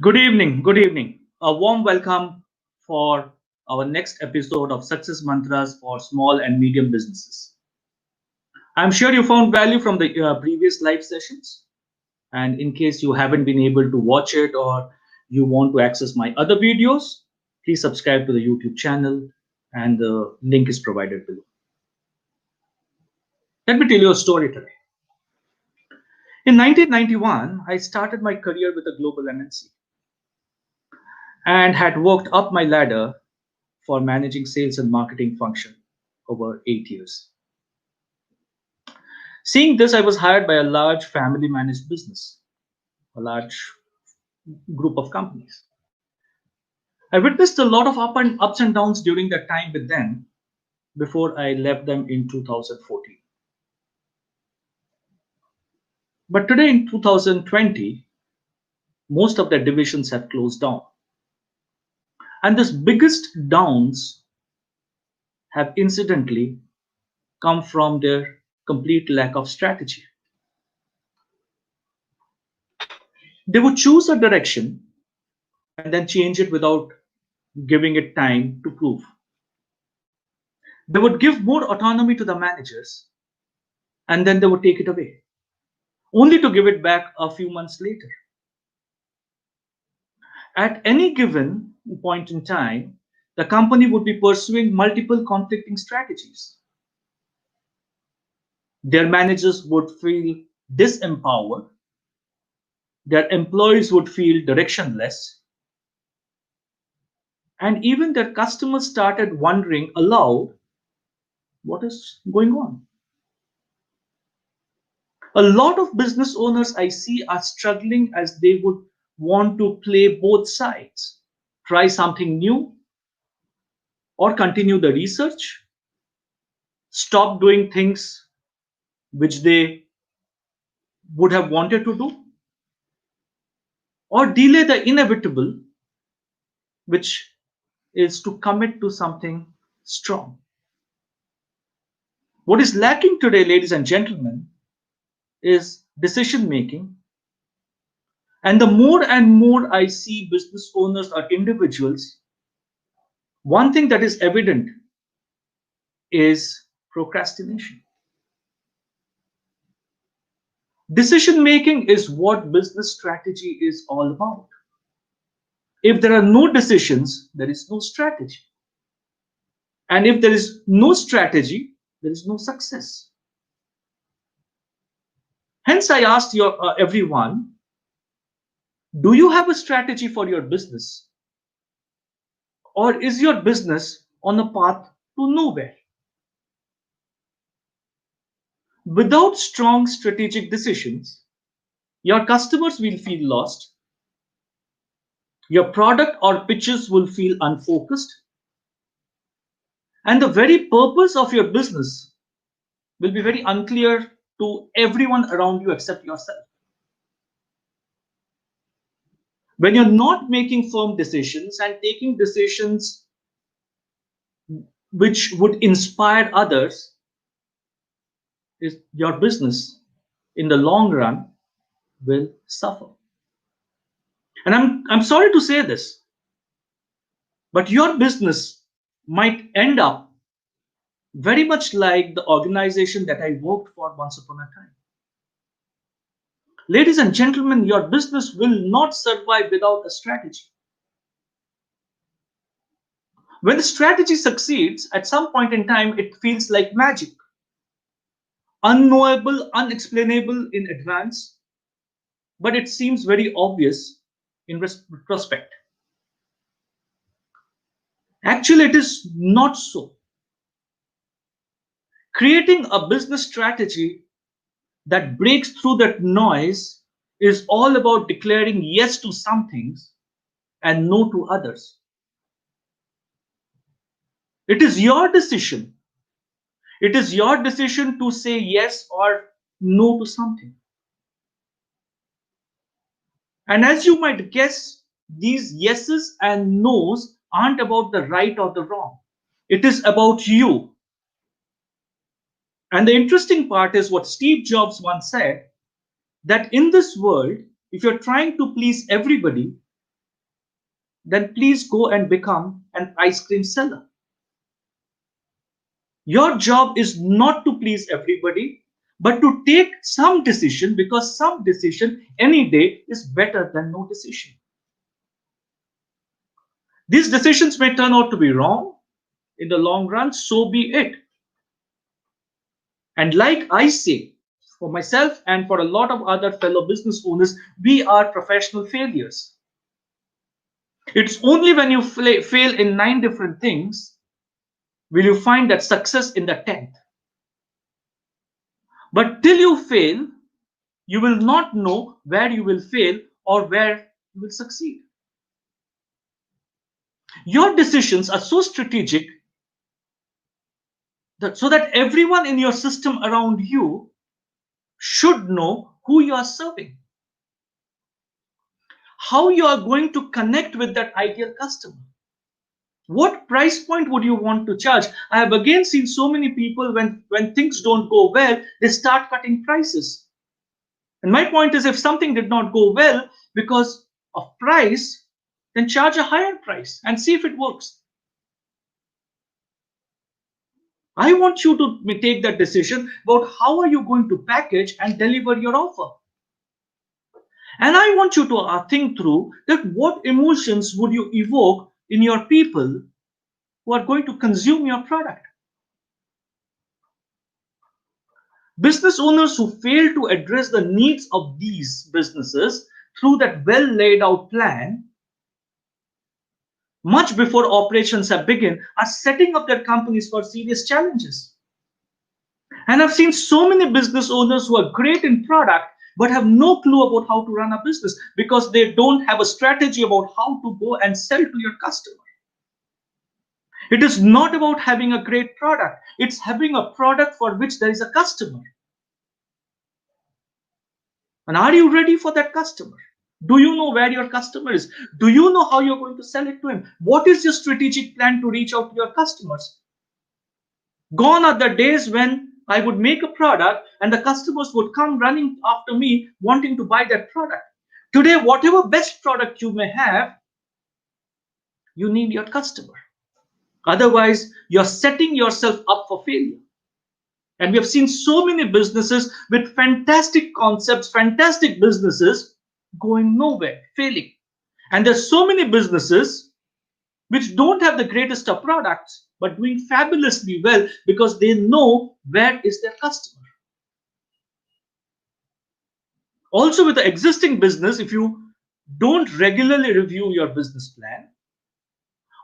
Good evening. Good evening. A warm welcome for our next episode of Success Mantras for Small and Medium Businesses. I'm sure you found value from the previous live sessions. And in case you haven't been able to watch it or you want to access my other videos, please subscribe to the YouTube channel and the link is provided below. Let me tell you a story today. In 1991, I started my career with a global MNC and had worked up my ladder for managing sales and marketing function over 8 years. Seeing this, I was hired by a large family managed business, a large group of companies. I witnessed a lot of ups and downs during that time with them before I left them in 2014. But today in 2020, most of their divisions have closed down. And this biggest downs have incidentally come from their complete lack of strategy. They would choose a direction and then change it without giving it time to prove. They would give more autonomy to the managers and then they would take it away, only to give it back a few months later. At any given point in time, the company would be pursuing multiple conflicting strategies. Their managers would feel disempowered, their employees would feel directionless, and even their customers started wondering aloud what is going on. A lot of business owners I see are struggling as they would want to play both sides, try something new, or continue the research, stop doing things which they would have wanted to do, or delay the inevitable, which is to commit to something strong. What is lacking today, ladies and gentlemen, is decision making. And the more and more I see business owners or individuals, one thing that is evident is procrastination. Decision making is what business strategy is all about. If there are no decisions, there is no strategy. And if there is no strategy, there is no success. Hence, I asked everyone, do you have a strategy for your business? Or is your business on a path to nowhere? Without strong strategic decisions, your customers will feel lost, your product or pitches will feel unfocused, and the very purpose of your business will be very unclear to everyone around you except yourself. When you're not making firm decisions and taking decisions which would inspire others, is your business in the long run will suffer. And I'm sorry to say this, but your business might end up very much like the organization that I worked for once upon a time. Ladies and gentlemen, your business will not survive without a strategy. When the strategy succeeds, at some point in time, it feels like magic, unknowable, unexplainable in advance, but it seems very obvious in retrospect. Actually, it is not so. Creating a business strategy that breaks through that noise is all about declaring yes to some things and no to others. It is your decision. It is your decision to say yes or no to something. And as you might guess, these yeses and nos aren't about the right or the wrong. It is about you. And the interesting part is what Steve Jobs once said, that in this world, if you're trying to please everybody, then please go and become an ice cream seller. Your job is not to please everybody, but to take some decision, because some decision any day is better than no decision. These decisions may turn out to be wrong in the long run, so be it. And like I say, for myself and for a lot of other fellow business owners, we are professional failures. It's only when you fail in 9 different things will you find that success in the 10th. But till you fail, you will not know where you will fail or where you will succeed. Your decisions are so strategic that so that everyone in your system around you should know who you are serving, how you are going to connect with that ideal customer. What price point would you want to charge? I have again seen so many people when things don't go well, they start cutting prices. And my point is, if something did not go well because of price, then charge a higher price and see if it works. I want you to take that decision about how are you going to package and deliver your offer. And I want you to think through that what emotions would you evoke in your people who are going to consume your product. Business owners who fail to address the needs of these businesses through that well laid out plan, much before operations have begun, are setting up their companies for serious challenges. And I've seen so many business owners who are great in product but have no clue about how to run a business because they don't have a strategy about how to go and sell to your customer. It is not about having a great product. It's having a product for which there is a customer. And are you ready for that customer? Do you know where your customer is? Do you know how you're going to sell it to him? What is your strategic plan to reach out to your customers? Gone are the days when I would make a product and the customers would come running after me wanting to buy that product. Today, whatever best product you may have, you need your customer. Otherwise, you're setting yourself up for failure. And we have seen so many businesses with fantastic concepts, fantastic businesses going nowhere, failing. And there's so many businesses which don't have the greatest of products, but doing fabulously well because they know where is their customer. Also, with the existing business, if you don't regularly review your business plan,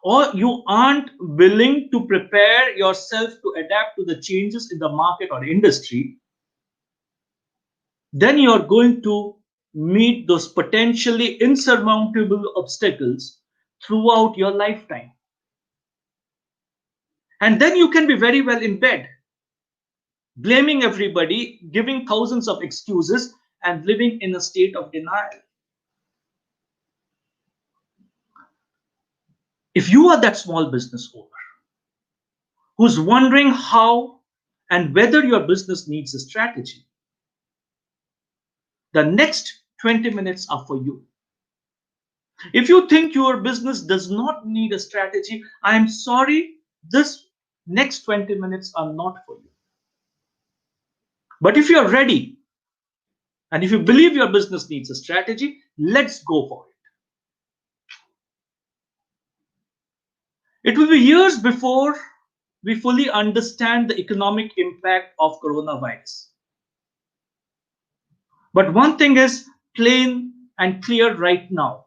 or you aren't willing to prepare yourself to adapt to the changes in the market or industry, then you're going to meet those potentially insurmountable obstacles throughout your lifetime. And then you can be very well in bed, blaming everybody, giving thousands of excuses, and living in a state of denial. If you are that small business owner who's wondering how and whether your business needs a strategy, the next 20 minutes are for you. If you think your business does not need a strategy, I am sorry, this next 20 minutes are not for you. But if you're ready and if you believe your business needs a strategy, let's go for it. It will be years before we fully understand the economic impact of coronavirus. But one thing is plain and clear right now.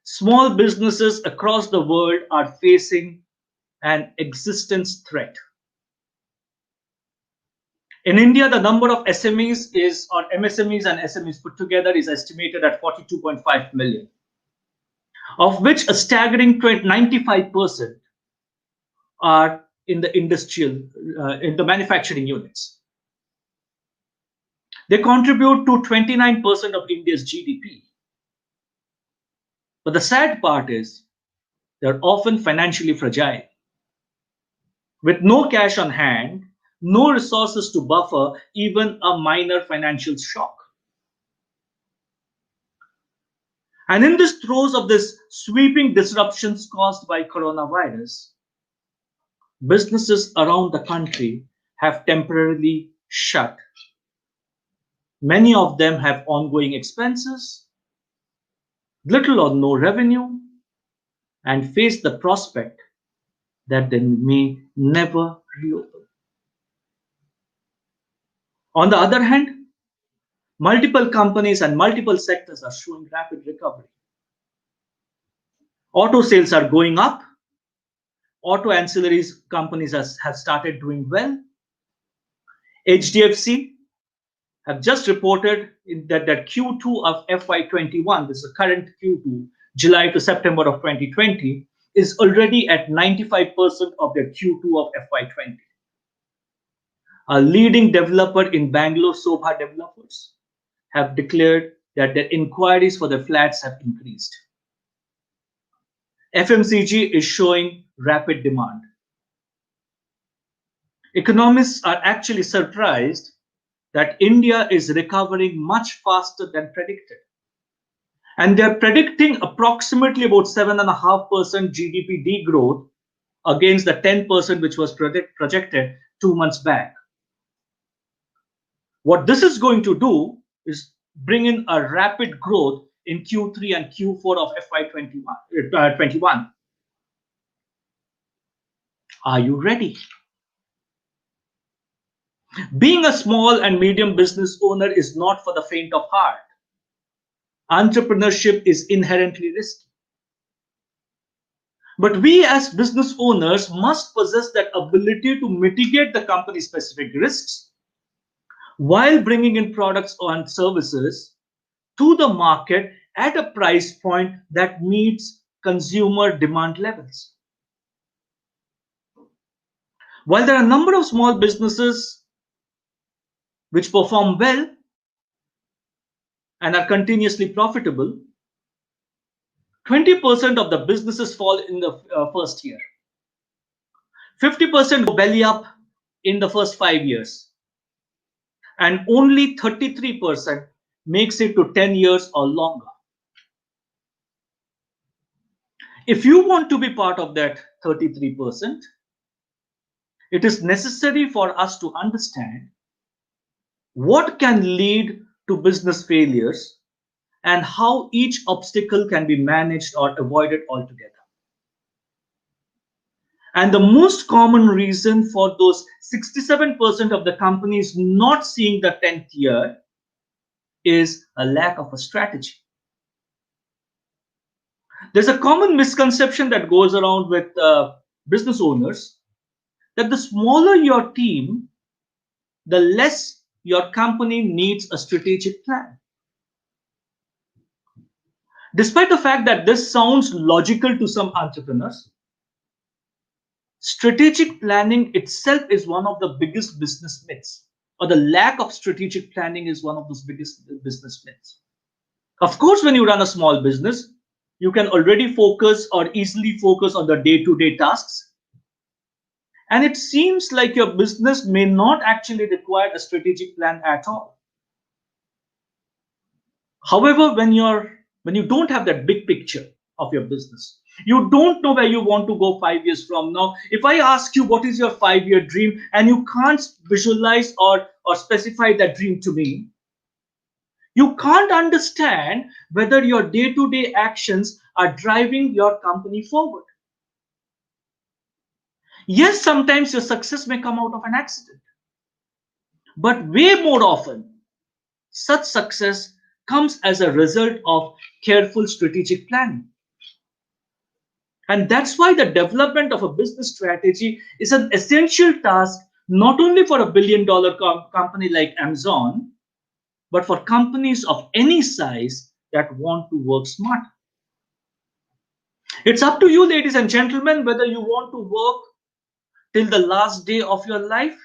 Small businesses across the world are facing an existence threat. In India, the number of SMEs or MSMEs and SMEs put together is estimated at 42.5 million, of which a staggering 95% are in the in the manufacturing units. They contribute to 29% of India's GDP. But the sad part is they're often financially fragile. With no cash on hand, no resources to buffer even a minor financial shock. And in this throes of this sweeping disruptions caused by coronavirus, businesses around the country have temporarily shut. Many of them have ongoing expenses, little or no revenue, and face the prospect that they may never reopen. On the other hand, multiple companies and multiple sectors are showing rapid recovery. Auto sales are going up. Auto ancillaries companies have started doing well. HDFC have just reported that Q2 of FY21, this is the current Q2, July to September of 2020, is already at 95% of their Q2 of FY20. A leading developer in Bangalore, Sobha Developers, have declared that their inquiries for their flats have increased. FMCG is showing rapid demand. Economists are actually surprised that India is recovering much faster than predicted. And they're predicting approximately about 7.5% GDP degrowth against the 10% which was projected 2 months back. What this is going to do is bring in a rapid growth in Q3 and Q4 of FY21. Are you ready? Being a small and medium business owner is not for the faint of heart. Entrepreneurship is inherently risky. But we as business owners must possess that ability to mitigate the company specific risks while bringing in products and services to the market at a price point that meets consumer demand levels. While there are a number of small businesses which perform well and are continuously profitable, 20% of the businesses fall in the first year. 50% go belly up in the first 5 years. And only 33% makes it to 10 years or longer. If you want to be part of that 33%, it is necessary for us to understand what can lead to business failures and how each obstacle can be managed or avoided altogether. And the most common reason for those 67% of the companies not seeing the 10th year is a lack of a strategy. There's a common misconception that goes around with business owners that the smaller your team, the less your company needs a strategic plan. Despite the fact that this sounds logical to some entrepreneurs, strategic planning itself is one of the biggest business myths, or the lack of strategic planning is one of those biggest business myths. Of course, when you run a small business, you can already focus or easily focus on the day-to-day tasks. And it seems like your business may not actually require a strategic plan at all. However, when you don't have that big picture of your business, you don't know where you want to go 5 years from now. If I ask you what is your 5-year dream and you can't visualize or specify that dream to me, you can't understand whether your day-to-day actions are driving your company forward. Yes, sometimes your success may come out of an accident, but way more often, such success comes as a result of careful strategic planning. And that's why the development of a business strategy is an essential task, not only for a billion-dollar company like Amazon, but for companies of any size that want to work smart. It's up to you, ladies and gentlemen, whether you want to work till the last day of your life,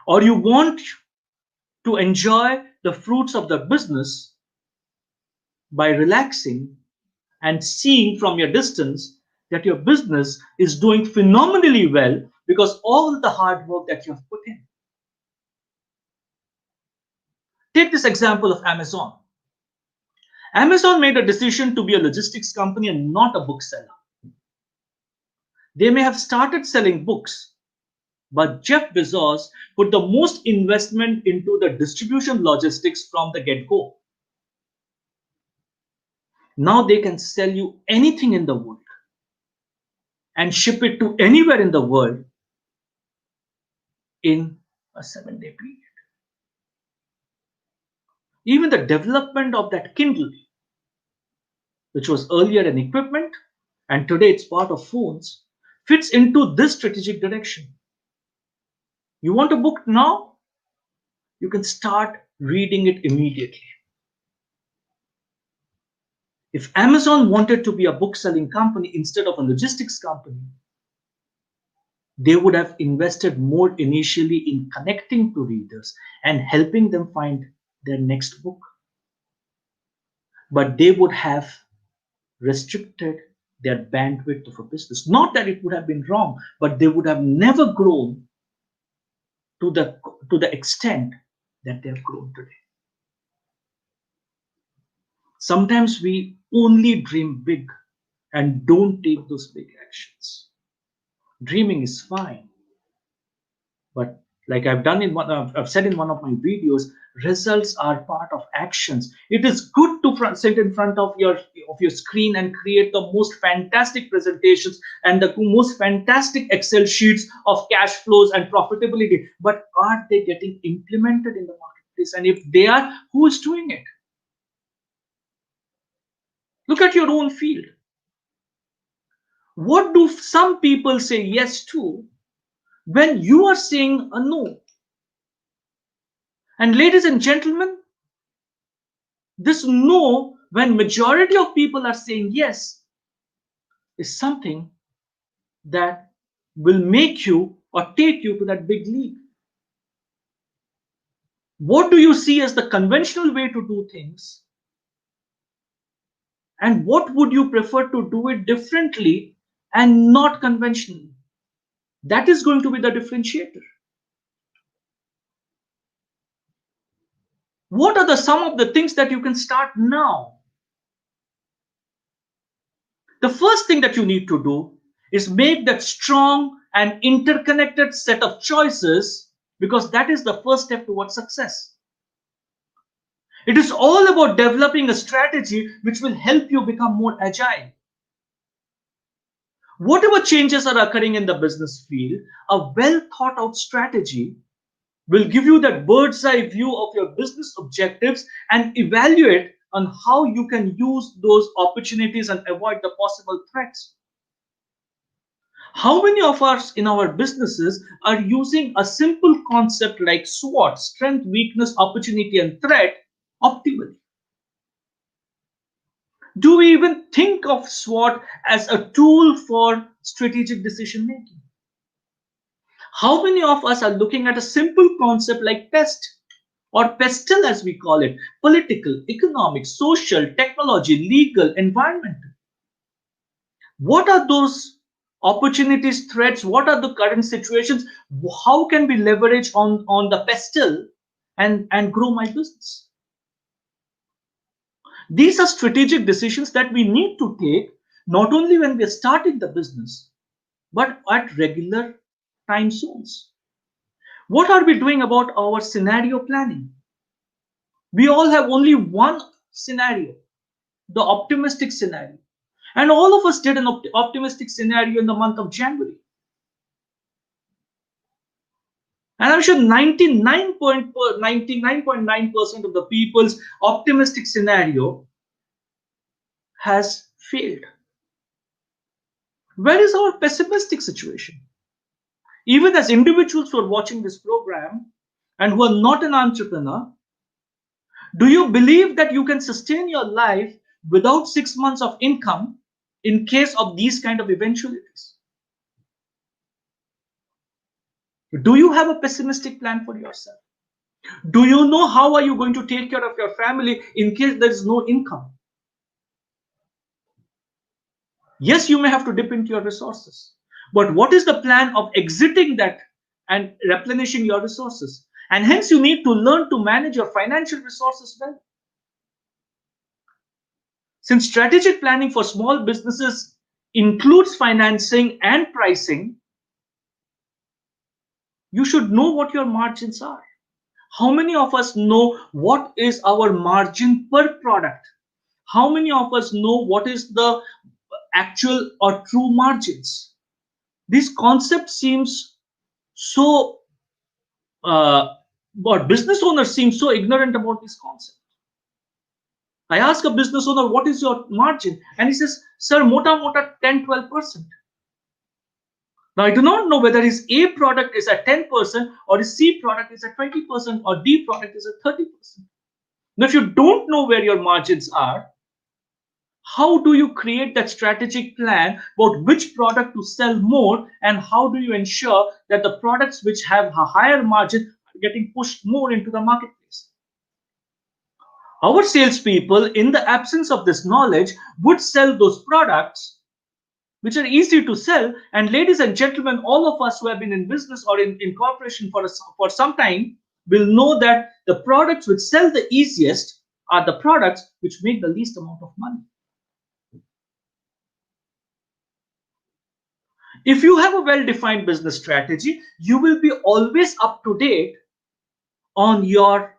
or you want to enjoy the fruits of the business by relaxing and seeing from your distance that your business is doing phenomenally well because all the hard work that you have put in. Take this example of Amazon. Amazon made a decision to be a logistics company and not a bookseller. They may have started selling books, but Jeff Bezos put the most investment into the distribution logistics from the get-go. Now they can sell you anything in the world and ship it to anywhere in the world in a 7-day period. Even the development of that Kindle, which was earlier an equipment and today it's part of phones, fits into this strategic direction. You want a book now? You can start reading it immediately. If Amazon wanted to be a book selling company instead of a logistics company, they would have invested more initially in connecting to readers and helping them find their next book. But they would have restricted their bandwidth of a business. Not that it would have been wrong, but they would have never grown to the extent that they have grown today. Sometimes we only dream big and don't take those big actions. Dreaming is fine, but like I've said in one of my videos, results are part of actions. It is good to sit in front of your screen and create the most fantastic presentations and the most fantastic Excel sheets of cash flows and profitability, but are they getting implemented in the marketplace? And if they are, who is doing it? Look at your own field. What do some people say yes to when you are saying a no? And ladies and gentlemen, this no, when majority of people are saying yes, is something that will make you or take you to that big league. What do you see as the conventional way to do things? And what would you prefer to do it differently and not conventionally? That is going to be the differentiator. What are some of the things that you can start now? The first thing that you need to do is make that strong and interconnected set of choices, because that is the first step towards success. It is all about developing a strategy which will help you become more agile. Whatever changes are occurring in the business field, a well thought out strategy will give you that bird's eye view of your business objectives and evaluate on how you can use those opportunities and avoid the possible threats. How many of us in our businesses are using a simple concept like SWOT, strength, weakness, opportunity, and threat, optimally? Do we even think of SWOT as a tool for strategic decision making? How many of us are looking at a simple concept like PEST or PESTEL as we call it, political, economic, social, technology, legal, environmental? What are those opportunities, threats? What are the current situations? How can we leverage on the PESTEL and grow my business? These are strategic decisions that we need to take not only when we are starting the business, but at regular time zones. What are we doing about our scenario planning? We all have only one scenario, the optimistic scenario. And all of us did an optimistic scenario in the month of January. And I'm sure 99.9% of the people's optimistic scenario has failed. Where is our pessimistic situation? Even as individuals who are watching this program and who are not an entrepreneur, do you believe that you can sustain your life without 6 months of income in case of these kind of eventualities? Do you have a pessimistic plan for yourself? Do you know how are you going to take care of your family in case there is no income? Yes, you may have to dip into your resources, but what is the plan of exiting that and replenishing your resources? And hence you need to learn to manage your financial resources well. Since strategic planning for small businesses includes financing and pricing, you should know what your margins are. How many of us know what is our margin per product? How many of us know what is the actual or true margins? This concept seems so, but business owners seem so ignorant about this concept. I ask a business owner, what is your margin? And he says, sir, mota 10-12%. Now, I do not know whether his A product is at 10% or his C product is at 20% or D product is at 30%. Now, if you don't know where your margins are, how do you create that strategic plan about which product to sell more, and how do you ensure that the products which have a higher margin are getting pushed more into the marketplace? Our salespeople, in the absence of this knowledge, would sell those products which are easy to sell. And ladies and gentlemen, all of us who have been in business or in corporation for some time will know that the products which sell the easiest are the products which make the least amount of money. If you have a well-defined business strategy, you will be always up to date on your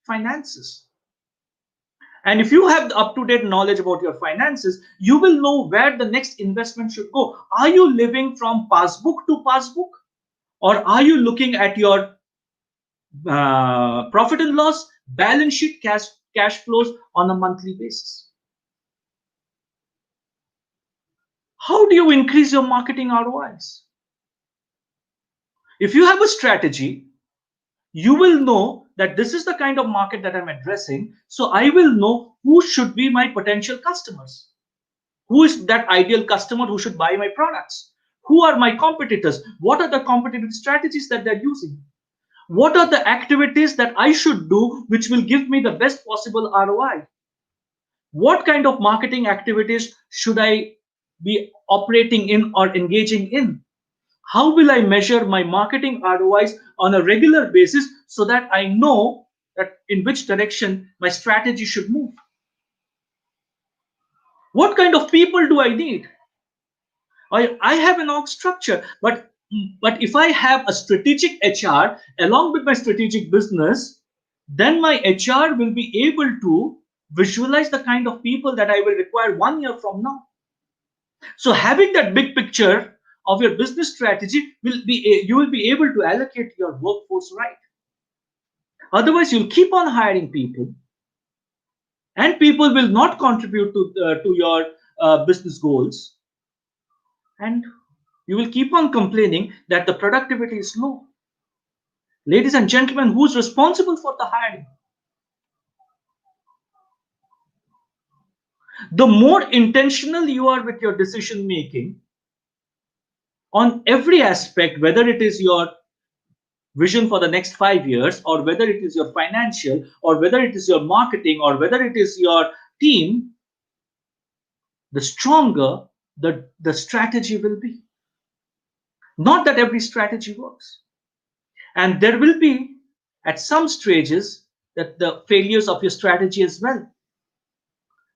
finances. And if you have up-to-date knowledge about your finances, you will know where the next investment should go. Are you living from passbook to passbook? Or are you looking at your profit and loss, balance sheet, cash flows on a monthly basis? How do you increase your marketing ROIs? If you have a strategy, you will know that this is the kind of market that I'm addressing. So I will know who should be my potential customers. Who is that ideal customer who should buy my products? Who are my competitors? What are the competitive strategies that they're using? What are the activities that I should do which will give me the best possible ROI? What kind of marketing activities should I be operating in or engaging in? How will I measure my marketing ROIs on a regular basis so that I know that in which direction my strategy should move? What kind of people do I need? I have an org structure, but if I have a strategic HR along with my strategic business, then my HR will be able to visualize the kind of people that I will require 1 year from now. So having that big picture of your business strategy you will be able to allocate your workforce right. Otherwise, you'll keep on hiring people, and people will not contribute to your business goals, and you will keep on complaining that the productivity is low. Ladies and gentlemen, who's responsible for the hiring? The more intentional you are with your decision making on every aspect, whether it is your vision for the next 5 years, or whether it is your financial, or whether it is your marketing, or whether it is your team, the stronger the strategy will be. Not that every strategy works. And there will be, at some stages, that the failures of your strategy as well.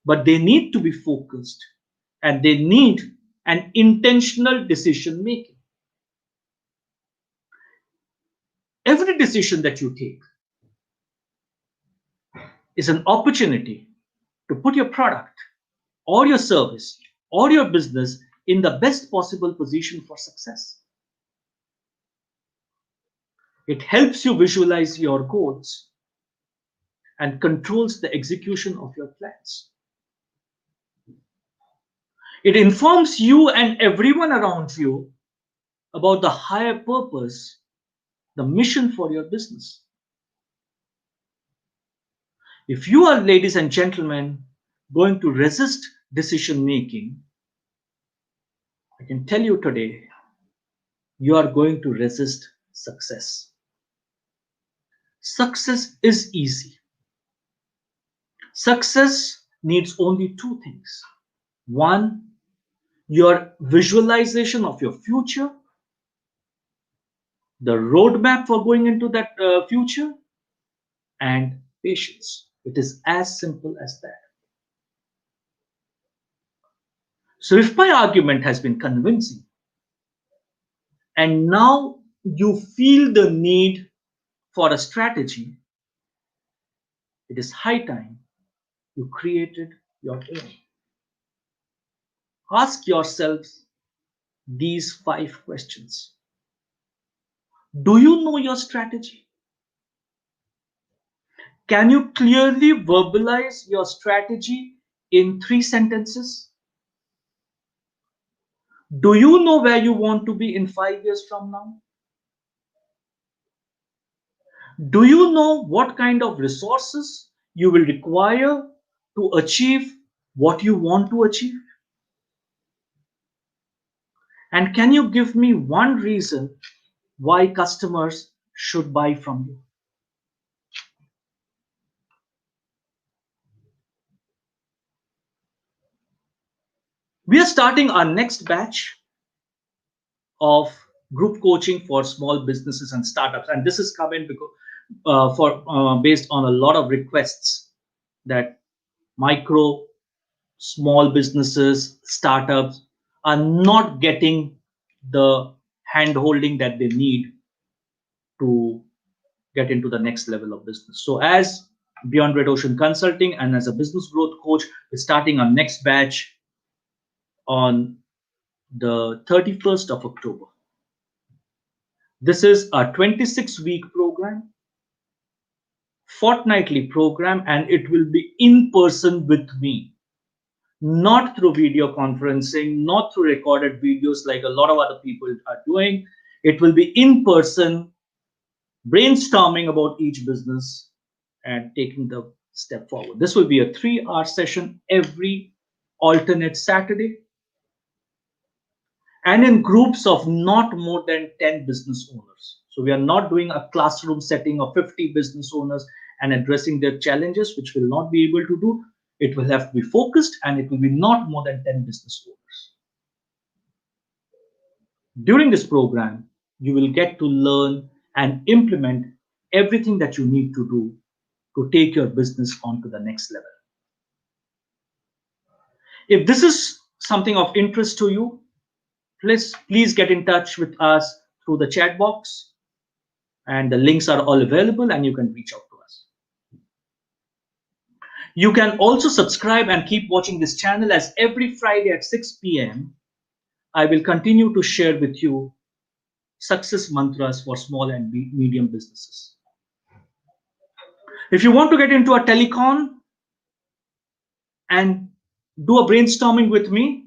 But they need to be focused, and they need an intentional decision making. Every decision that you take is an opportunity to put your product or your service or your business in the best possible position for success. It helps you visualize your goals and controls the execution of your plans. It informs you and everyone around you about the higher purpose, the mission for your business. If you are, ladies and gentlemen, going to resist decision making, I can tell you today, you are going to resist success. Success is easy. Success needs only two things. One, your visualization of your future, the roadmap for going into that future, and patience. It is as simple as that. So if my argument has been convincing and now you feel the need for a strategy, it is high time you created your own. Ask yourselves these 5 questions. Do you know your strategy? Can you clearly verbalize your strategy in 3 sentences? Do you know where you want to be in 5 years from now? Do you know what kind of resources you will require to achieve what you want to achieve? And can you give me one reason why customers should buy from you? We are starting our next batch of group coaching for small businesses and startups, and this is coming because for based on a lot of requests that micro small businesses, startups are not getting the hand holding that they need to get into the next level of business. So, as Beyond Red Ocean Consulting and as a business growth coach, we're starting our next batch on the 31st of October. This is a 26-week program, fortnightly program, and it will be in person with me, not through video conferencing, not through recorded videos like a lot of other people are doing. It will be in person, brainstorming about each business and taking the step forward. This will be a 3-hour session every alternate Saturday and in groups of not more than 10 business owners. So we are not doing a classroom setting of 50 business owners and addressing their challenges, which will not be able to do. It will have to be focused and it will be not more than 10 business owners. During this program, you will get to learn and implement everything that you need to do to take your business on to the next level. If this is something of interest to you, please get in touch with us through the chat box, and the links are all available and you can reach out to us. You can also subscribe and keep watching this channel, as every Friday at 6 p.m. I will continue to share with you success mantras for small and medium businesses. If you want to get into a telecon and do a brainstorming with me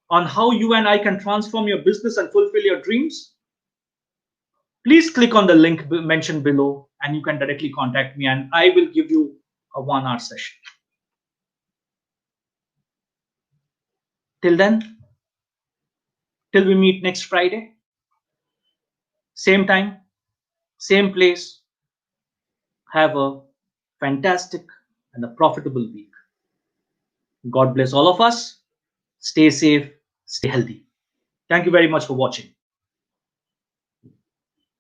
on how you and I can transform your business and fulfill your dreams, please click on the link mentioned below and you can directly contact me and I will give you a 1-hour session. Till then, till we meet next Friday, same time, same place, have a fantastic and a profitable week. God bless all of us. Stay safe, stay healthy. Thank you very much for watching.